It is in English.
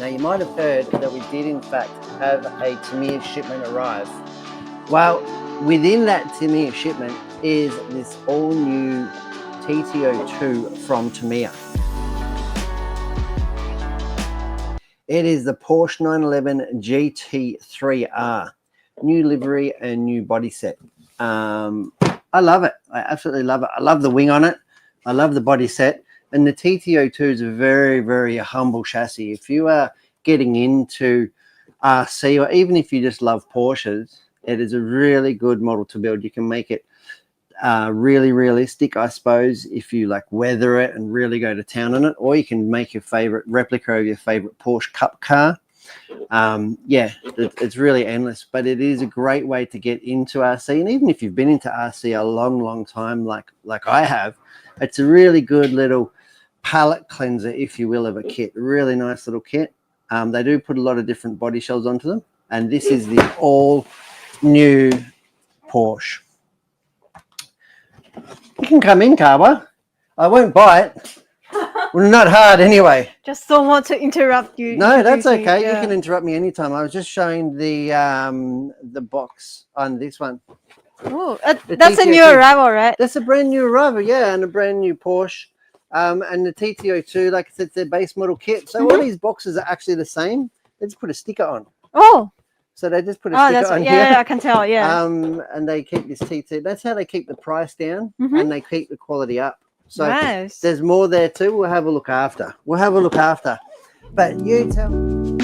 Now you might have heard that we did in fact have a Tamiya shipment arrive. Well, within that Tamiya shipment is this all new TT02 from Tamiya. It is the Porsche 911 GT3R, new livery and new body set. I love it. I absolutely love it. I love the wing on it. I love the body set. And the TT02 is a very, very humble chassis. If you are getting into RC, or even if you just love Porsches, it is a really good model to build. You can make it really realistic, I suppose, if you like weather it and really go to town on it, or you can make your favorite replica of your favorite Porsche Cup car. Yeah, it's really endless, but it is a great way to get into RC. And even if you've been into RC a long time, like I have, it's a really good little palette cleanser, if you will, of a kit. A really nice little kit. They do put a lot of different body shells onto them, and this is the all new Porsche. You can come in, Kawa. I won't bite. Well, not hard anyway. Just don't want to interrupt you. No, that's okay. Yeah. You can interrupt me anytime. I was just showing the box on this one. Oh, that's a new arrival, right? That's a brand new arrival, yeah, and a brand new Porsche. And the TT02, like I said, it's their base model kit. So all these boxes are actually the same. They just put a sticker on. Oh. So they just put a sticker on here. Yeah, I can tell, yeah. And they keep this TT. That's how they keep the price down, and they keep the quality up. So nice. There's more there too. We'll have a look after. But you tell me.